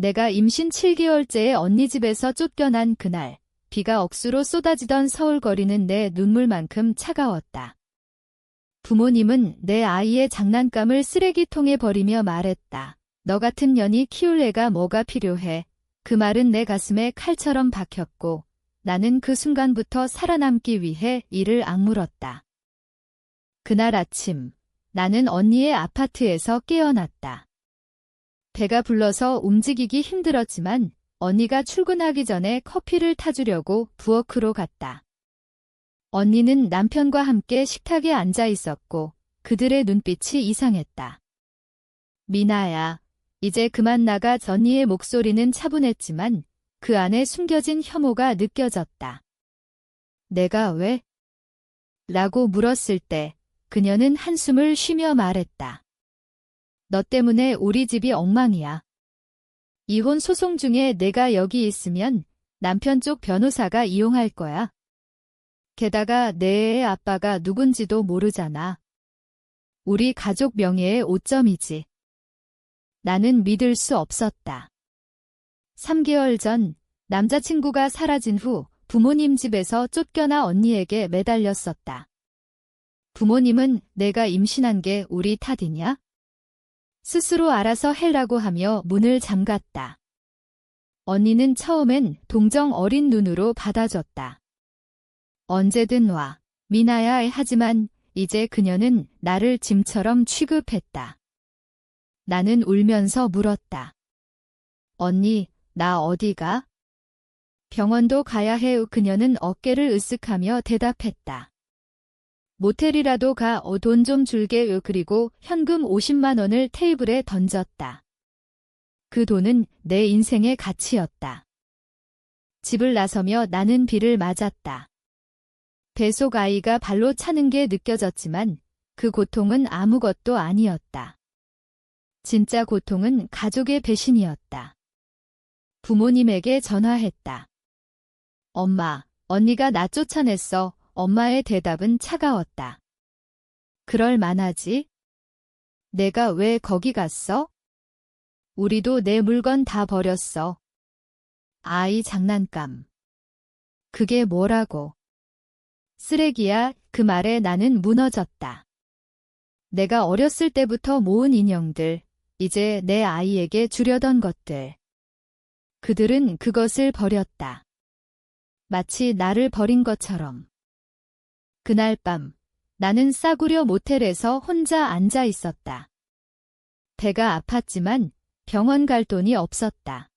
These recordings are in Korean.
내가 임신 7개월째의 언니 집에서 쫓겨난 그날, 비가 억수로 쏟아지던 서울거리는 내 눈물만큼 차가웠다. 부모님은 내 아이의 장난감을 쓰레기통에 버리며 말했다. 너 같은 년이 키울 애가 뭐가 필요해. 그 말은 내 가슴에 칼처럼 박혔고 나는 그 순간부터 살아남기 위해 이를 악물었다. 그날 아침, 나는 언니의 아파트에서 깨어났다. 배가 불러서 움직이기 힘들었지만 언니가 출근하기 전에 커피를 타주려고 부엌으로 갔다. 언니는 남편과 함께 식탁에 앉아 있었고 그들의 눈빛이 이상했다. 미나야, 이제 그만 나가. 언니의 목소리는 차분했지만 그 안에 숨겨진 혐오가 느껴졌다. 내가 왜? 라고 물었을 때 그녀는 한숨을 쉬며 말했다. 너 때문에 우리 집이 엉망이야. 이혼 소송 중에 내가 여기 있으면 남편 쪽 변호사가 이용할 거야. 게다가 내 애 아빠가 누군지도 모르잖아. 우리 가족 명예의 오점이지. 나는 믿을 수 없었다. 3개월 전 남자친구가 사라진 후 부모님 집에서 쫓겨나 언니에게 매달렸었다. 부모님은 내가 임신한 게 우리 탓이냐? 스스로 알아서 해라고 하며 문을 잠갔다. 언니는 처음엔 동정 어린 눈으로 받아줬다. 언제든 와, 미나야. 하지만 이제 그녀는 나를 짐처럼 취급했다. 나는 울면서 물었다. 언니, 나 어디 가? 병원도 가야 해. 그녀는 어깨를 으쓱하며 대답했다. 모텔이라도 가. 돈 좀 줄게. 그리고 현금 50만 원을 테이블에 던졌다. 그 돈은 내 인생의 가치였다. 집을 나서며 나는 비를 맞았다. 뱃속 아이가 발로 차는 게 느껴졌지만 그 고통은 아무것도 아니었다. 진짜 고통은 가족의 배신이었다. 부모님에게 전화했다. 엄마, 언니가 나 쫓아냈어. 엄마의 대답은 차가웠다. 그럴 만하지? 내가 왜 거기 갔어? 우리도 내 물건 다 버렸어. 아이 장난감. 그게 뭐라고? 쓰레기야. 그 말에 나는 무너졌다. 내가 어렸을 때부터 모은 인형들, 이제 내 아이에게 주려던 것들. 그들은 그것을 버렸다. 마치 나를 버린 것처럼. 그날 밤, 나는 싸구려 모텔에서 혼자 앉아 있었다. 배가 아팠지만 병원 갈 돈이 없었다.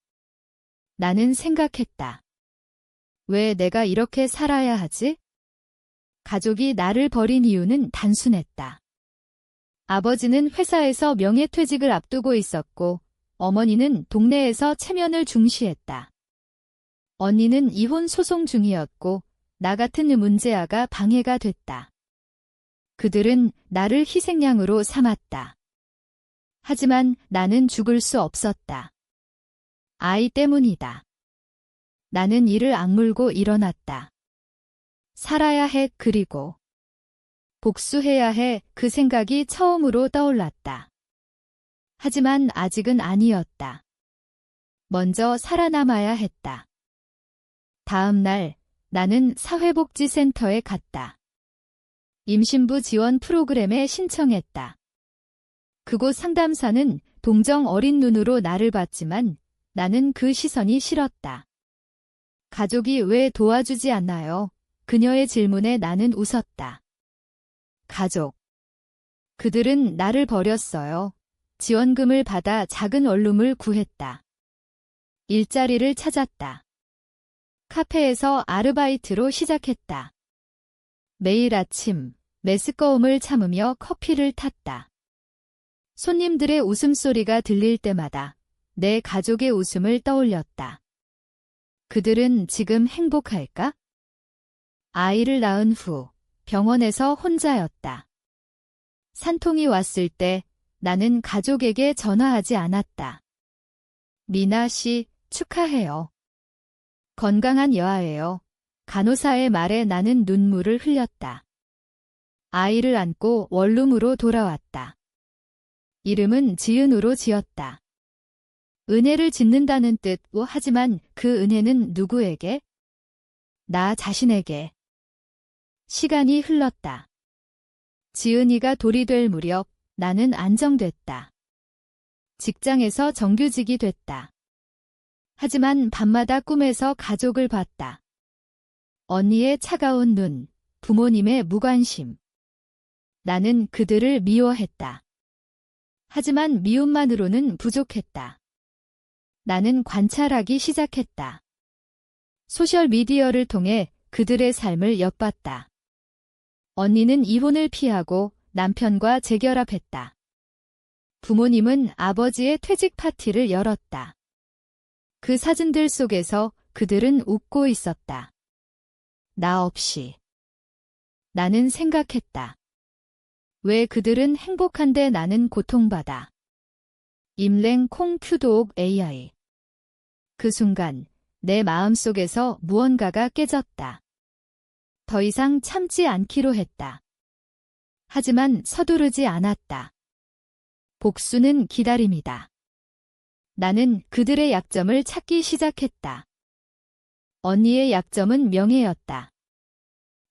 나는 생각했다. 왜 내가 이렇게 살아야 하지? 가족이 나를 버린 이유는 단순했다. 아버지는 회사에서 명예퇴직을 앞두고 있었고 어머니는 동네에서 체면을 중시했다. 언니는 이혼 소송 중이었고 나 같은 문제아가 방해가 됐다. 그들은 나를 희생양으로 삼았다. 하지만 나는 죽을 수 없었다. 아이 때문이다. 나는 이를 악물고 일어났다. 살아야 해. 그리고 복수해야 해. 그 생각이 처음으로 떠올랐다. 하지만 아직은 아니었다. 먼저 살아남아야 했다. 다음 날 나는 사회복지센터에 갔다. 임신부 지원 프로그램에 신청했다. 그곳 상담사는 동정 어린 눈으로 나를 봤지만 나는 그 시선이 싫었다. 가족이 왜 도와주지 않나요? 그녀의 질문에 나는 웃었다. 가족. 그들은 나를 버렸어요. 지원금을 받아 작은 원룸을 구했다. 일자리를 찾았다. 카페에서 아르바이트로 시작했다. 매일 아침 메스꺼움을 참으며 커피를 탔다. 손님들의 웃음소리가 들릴 때마다 내 가족의 웃음을 떠올렸다. 그들은 지금 행복할까? 아이를 낳은 후 병원에서 혼자였다. 산통이 왔을 때 나는 가족에게 전화하지 않았다. 미나 씨, 축하해요. 건강한 여아예요. 간호사의 말에 나는 눈물을 흘렸다. 아이를 안고 원룸으로 돌아왔다. 이름은 지은으로 지었다. 은혜를 짓는다는 뜻, 하지만 그 은혜는 누구에게? 나 자신에게. 시간이 흘렀다. 지은이가 돌이 될 무렵 나는 안정됐다. 직장에서 정규직이 됐다. 하지만 밤마다 꿈에서 가족을 봤다. 언니의 차가운 눈, 부모님의 무관심. 나는 그들을 미워했다. 하지만 미움만으로는 부족했다. 나는 관찰하기 시작했다. 소셜미디어를 통해 그들의 삶을 엿봤다. 언니는 이혼을 피하고 남편과 재결합했다. 부모님은 아버지의 퇴직 파티를 열었다. 그 사진들 속에서 그들은 웃고 있었다. 나 없이. 나는 생각했다. 왜 그들은 행복한데 나는 고통받아? 임랭 콩큐도옥 AI. 그 순간 내 마음속에서 무언가가 깨졌다. 더 이상 참지 않기로 했다. 하지만 서두르지 않았다. 복수는 기다림이다. 나는 그들의 약점을 찾기 시작했다. 언니의 약점은 명예였다.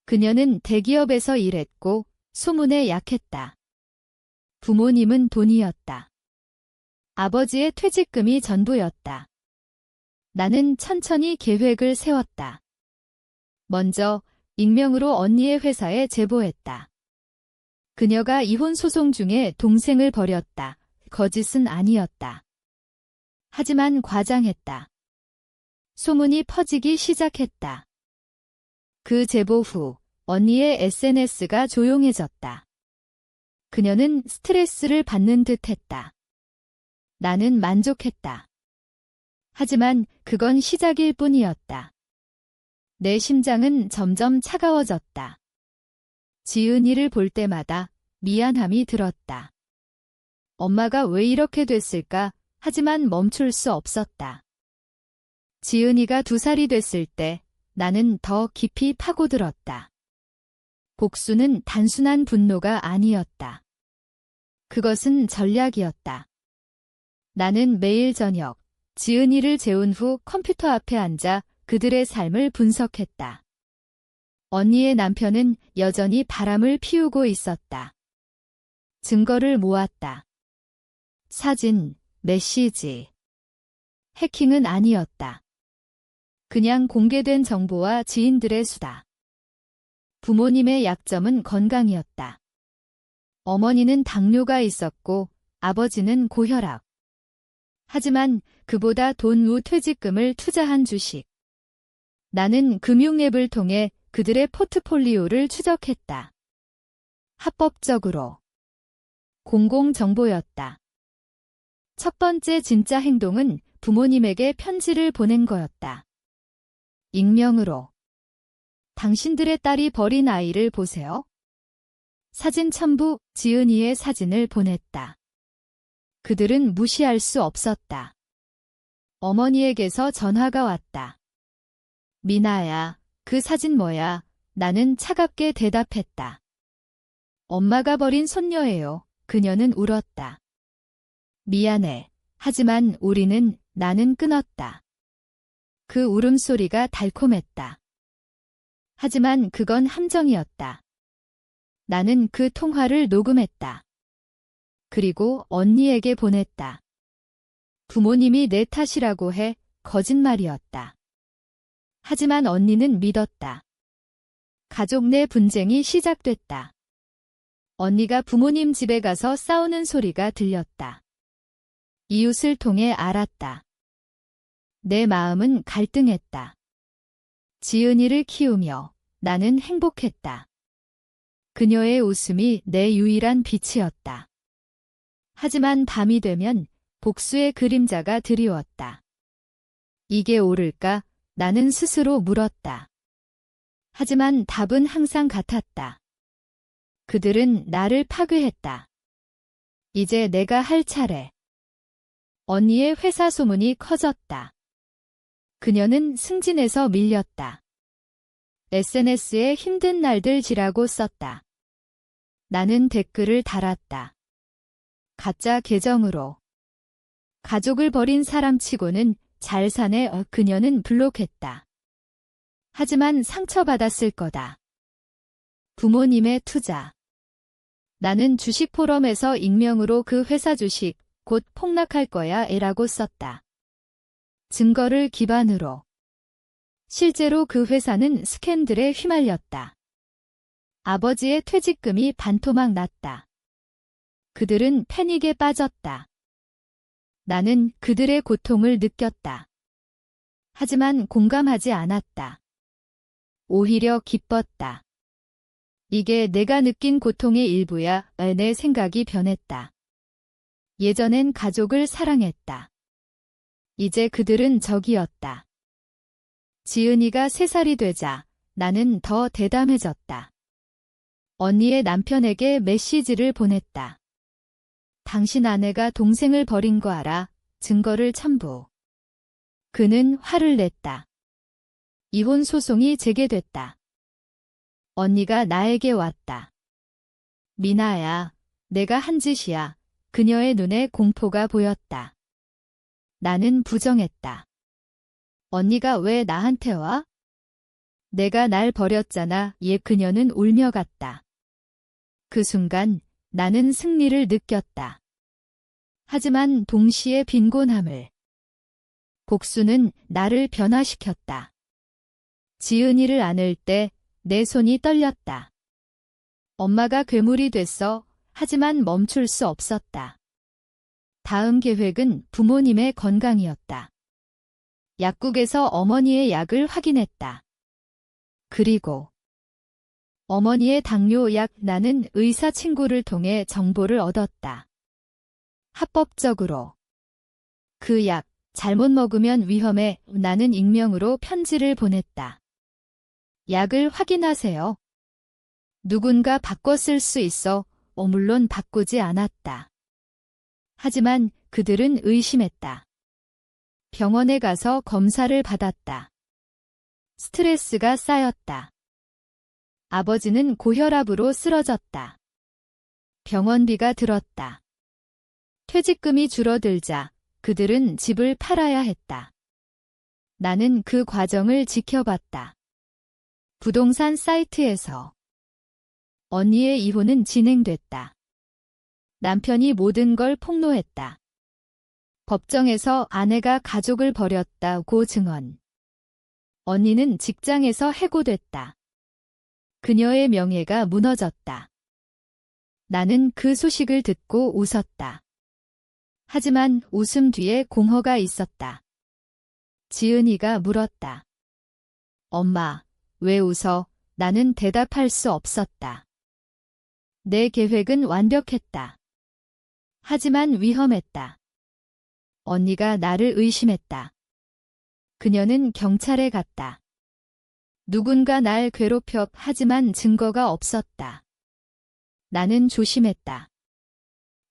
그녀는 대기업에서 일했고 소문에 약했다. 부모님은 돈이었다. 아버지의 퇴직금이 전부였다. 나는 천천히 계획을 세웠다. 먼저 익명으로 언니의 회사에 제보했다. 그녀가 이혼 소송 중에 동생을 버렸다. 거짓은 아니었다. 하지만 과장했다. 소문이 퍼지기 시작했다. 그 제보 후 언니의 SNS가 조용해졌다. 그녀는 스트레스를 받는 듯했다. 나는 만족했다. 하지만 그건 시작일 뿐이었다. 내 심장은 점점 차가워졌다. 지은이를 볼 때마다 미안함이 들었다. 엄마가 왜 이렇게 됐을까? 하지만 멈출 수 없었다. 지은이가 2살이 됐을 때 나는 더 깊이 파고들었다. 복수는 단순한 분노가 아니었다. 그것은 전략이었다. 나는 매일 저녁 지은이를 재운 후 컴퓨터 앞에 앉아 그들의 삶을 분석했다. 언니의 남편은 여전히 바람을 피우고 있었다. 증거를 모았다. 사진, 메시지. 해킹은 아니었다. 그냥 공개된 정보와 지인들의 수다. 부모님의 약점은 건강이었다. 어머니는 당뇨가 있었고 아버지는 고혈압. 하지만 그보다 돈 후 퇴직금을 투자한 주식. 나는 금융앱을 통해 그들의 포트폴리오를 추적했다. 합법적으로. 공공정보였다. 첫 번째 진짜 행동은 부모님에게 편지를 보낸 거였다. 익명으로. 당신들의 딸이 버린 아이를 보세요. 사진 첨부, 지은이의 사진을 보냈다. 그들은 무시할 수 없었다. 어머니에게서 전화가 왔다. 미나야, 그 사진 뭐야? 나는 차갑게 대답했다. 엄마가 버린 손녀예요. 그녀는 울었다. 미안해. 하지만 나는 끊었다. 그 울음소리가 달콤했다. 하지만 그건 함정이었다. 나는 그 통화를 녹음했다. 그리고 언니에게 보냈다. 부모님이 내 탓이라고 해 거짓말이었다. 하지만 언니는 믿었다. 가족 내 분쟁이 시작됐다. 언니가 부모님 집에 가서 싸우는 소리가 들렸다. 이웃을 통해 알았다. 내 마음은 갈등했다. 지은이를 키우며 나는 행복했다. 그녀의 웃음이 내 유일한 빛이었다. 하지만 밤이 되면 복수의 그림자가 드리웠다. 이게 옳을까? 나는 스스로 물었다. 하지만 답은 항상 같았다. 그들은 나를 파괴했다. 이제 내가 할 차례. 언니의 회사 소문이 커졌다. 그녀는 승진해서 밀렸다. SNS에 힘든 날들이라고 썼다. 나는 댓글을 달았다. 가짜 계정으로. 가족을 버린 사람치고는 잘 사네. 그녀는 불록했다. 하지만 상처받았을 거다. 부모님의 투자. 나는 주식 포럼에서 익명으로 그 회사 주식 곧 폭락할 거야 라고 썼다. 증거를 기반으로. 실제로 그 회사는 스캔들에 휘말렸다. 아버지의 퇴직금이 반토막 났다. 그들은 패닉에 빠졌다. 나는 그들의 고통을 느꼈다. 하지만 공감하지 않았다. 오히려 기뻤다. 이게 내가 느낀 고통의 일부야. 내 생각이 변했다. 예전엔 가족을 사랑했다. 이제 그들은 적이었다. 지은이가 3살이 되자 나는 더 대담해졌다. 언니의 남편에게 메시지를 보냈다. 당신 아내가 동생을 버린 거 알아? 증거를 첨부. 그는 화를 냈다. 이혼 소송이 제기됐다. 언니가 나에게 왔다. 미나야, 내가 한 짓이야. 그녀의 눈에 공포가 보였다. 나는 부정했다. 언니가 왜 나한테 와? 내가 날 버렸잖아. 그녀는 울며 갔다. 그 순간 나는 승리를 느꼈다. 하지만 동시에 빈곤함을. 복수는 나를 변화시켰다. 지은이를 안을 때 내 손이 떨렸다. 엄마가 괴물이 됐어. 하지만 멈출 수 없었다. 다음 계획은 부모님의 건강이었다. 약국에서 어머니의 약을 확인했다. 그리고 어머니의 당뇨약. 나는 의사 친구를 통해 정보를 얻었다. 합법적으로. 그 약 잘못 먹으면 위험해. 나는 익명으로 편지를 보냈다. 약을 확인하세요. 누군가 바꿔 쓸 수 있어. 물론 바꾸지 않았다. 하지만 그들은 의심했다. 병원에 가서 검사를 받았다. 스트레스가 쌓였다. 아버지는 고혈압으로 쓰러졌다. 병원비가 들었다. 퇴직금이 줄어들자 그들은 집을 팔아야 했다. 나는 그 과정을 지켜봤다. 부동산 사이트에서. 언니의 이혼은 진행됐다. 남편이 모든 걸 폭로했다. 법정에서 아내가 가족을 버렸다고 증언. 언니는 직장에서 해고됐다. 그녀의 명예가 무너졌다. 나는 그 소식을 듣고 웃었다. 하지만 웃음 뒤에 공허가 있었다. 지은이가 물었다. 엄마, 왜 웃어? 나는 대답할 수 없었다. 내 계획은 완벽했다. 하지만 위험했다. 언니가 나를 의심했다. 그녀는 경찰에 갔다. 누군가 날 괴롭혀. 하지만 증거가 없었다. 나는 조심했다.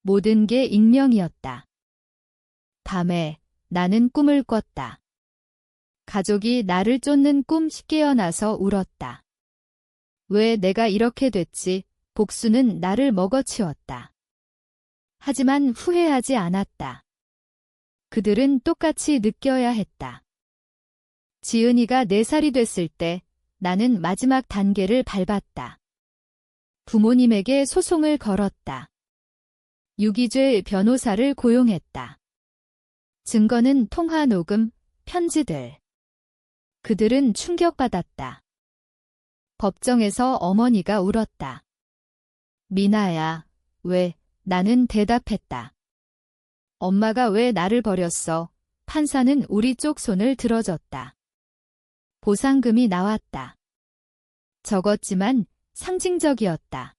모든 게 익명이었다. 밤에 나는 꿈을 꿨다. 가족이 나를 쫓는 꿈. 깨어나서 울었다. 왜 내가 이렇게 됐지? 복수는 나를 먹어치웠다. 하지만 후회하지 않았다. 그들은 똑같이 느껴야 했다. 지은이가 4살이 됐을 때 나는 마지막 단계를 밟았다. 부모님에게 소송을 걸었다. 유기죄 변호사를 고용했다. 증거는 통화 녹음, 편지들. 그들은 충격받았다. 법정에서 어머니가 울었다. 미나야, 왜? 나는 대답했다. 엄마가 왜 나를 버렸어? 판사는 우리 쪽 손을 들어줬다. 보상금이 나왔다. 적었지만 상징적이었다.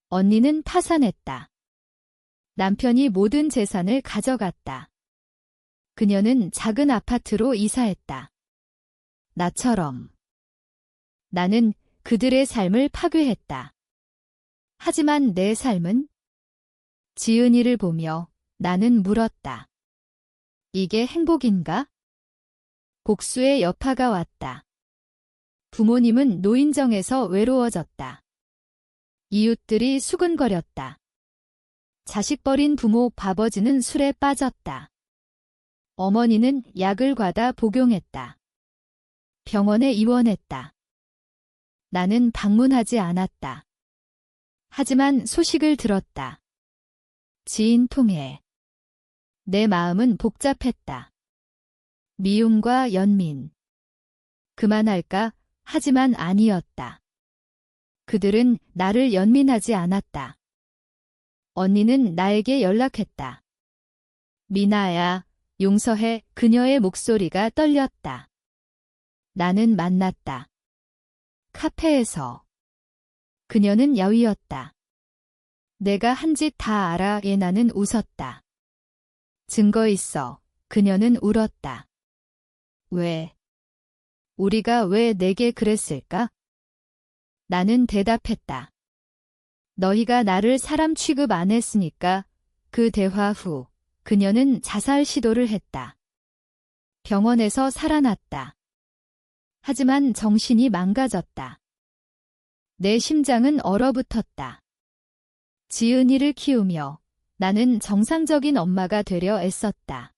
언니는 파산했다. 남편이 모든 재산을 가져갔다. 그녀는 작은 아파트로 이사했다. 나처럼. 나는 그들의 삶을 파괴했다. 하지만 내 삶은? 지은이를 보며 나는 물었다. 이게 행복인가? 복수의 여파가 왔다. 부모님은 노인정에서 외로워졌다. 이웃들이 수근거렸다. 자식 버린 부모 아버지는 술에 빠졌다. 어머니는 약을 과다 복용했다. 병원에 입원했다. 나는 방문하지 않았다. 하지만 소식을 들었다. 지인 통해. 내 마음은 복잡했다. 미움과 연민. 그만할까? 하지만 아니었다. 그들은 나를 연민하지 않았다. 언니는 나에게 연락했다. 미나야, 용서해. 그녀의 목소리가 떨렸다. 나는 만났다. 카페에서. 그녀는 야위었다. 내가 한 짓 다 알아. 나는 웃었다. 증거 있어. 그녀는 울었다. 왜? 우리가 왜 내게 그랬을까? 나는 대답했다. 너희가 나를 사람 취급 안 했으니까. 그 대화 후 그녀는 자살 시도를 했다. 병원에서 살아났다. 하지만 정신이 망가졌다. 내 심장은 얼어붙었다. 지은이를 키우며 나는 정상적인 엄마가 되려 애썼다.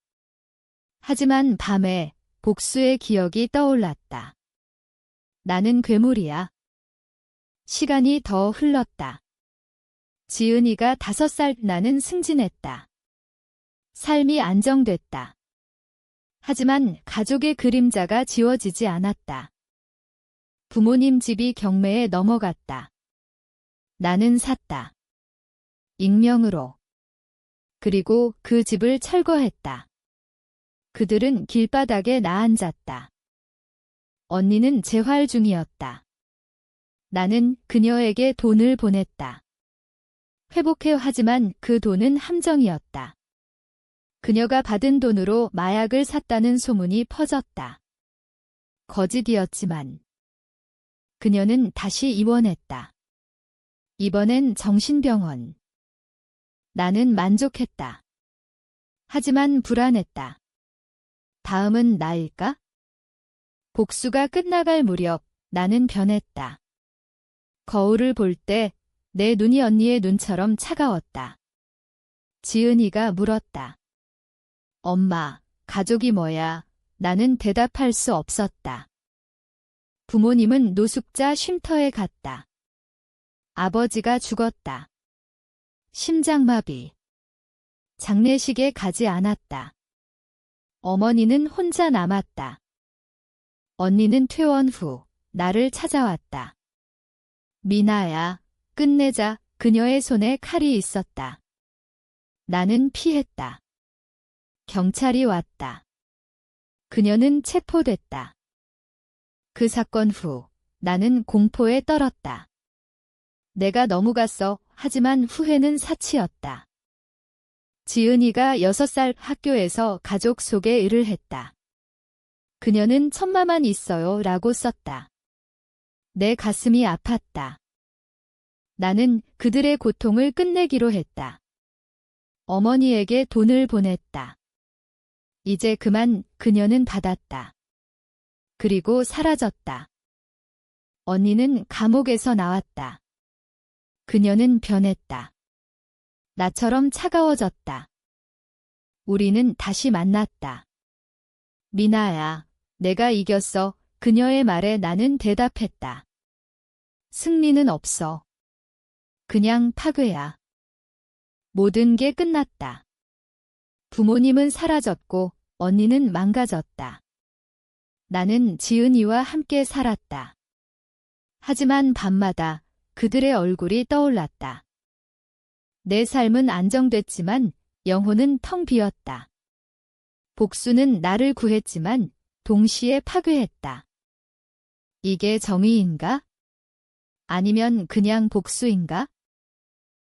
하지만 밤에 복수의 기억이 떠올랐다. 나는 괴물이야. 시간이 더 흘렀다. 지은이가 5살, 나는 승진했다. 삶이 안정됐다. 하지만 가족의 그림자가 지워지지 않았다. 부모님 집이 경매에 넘어갔다. 나는 샀다. 익명으로. 그리고 그 집을 철거했다. 그들은 길바닥에 나앉았다. 언니는 재활 중이었다. 나는 그녀에게 돈을 보냈다. 회복해. 하지만 그 돈은 함정이었다. 그녀가 받은 돈으로 마약을 샀다는 소문이 퍼졌다. 거짓이었지만 그녀는 다시 입원했다. 이번엔 정신병원. 나는 만족했다. 하지만 불안했다. 다음은 나일까? 복수가 끝나갈 무렵 나는 변했다. 거울을 볼 때 내 눈이 언니의 눈처럼 차가웠다. 지은이가 물었다. 엄마, 가족이 뭐야? 나는 대답할 수 없었다. 부모님은 노숙자 쉼터에 갔다. 아버지가 죽었다. 심장마비. 장례식에 가지 않았다. 어머니는 혼자 남았다. 언니는 퇴원 후 나를 찾아왔다. 미나야, 끝내자. 그녀의 손에 칼이 있었다. 나는 피했다. 경찰이 왔다. 그녀는 체포됐다. 그 사건 후 나는 공포에 떨었다. 내가 넘어갔어. 하지만 후회는 사치였다. 지은이가 6살 학교에서 가족 소개를 했다. 그녀는 천마만 있어요 라고 썼다. 내 가슴이 아팠다. 나는 그들의 고통을 끝내기로 했다. 어머니에게 돈을 보냈다. 이제 그만. 그녀는 받았다. 그리고 사라졌다. 언니는 감옥에서 나왔다. 그녀는 변했다. 나처럼 차가워졌다. 우리는 다시 만났다. 미나야, 내가 이겼어. 그녀의 말에 나는 대답했다. 승리는 없어. 그냥 파괴야. 모든 게 끝났다. 부모님은 사라졌고 언니는 망가졌다. 나는 지은이와 함께 살았다. 하지만 밤마다 그들의 얼굴이 떠올랐다. 내 삶은 안정됐지만 영혼은 텅 비었다. 복수는 나를 구했지만 동시에 파괴했다. 이게 정의인가? 아니면 그냥 복수인가?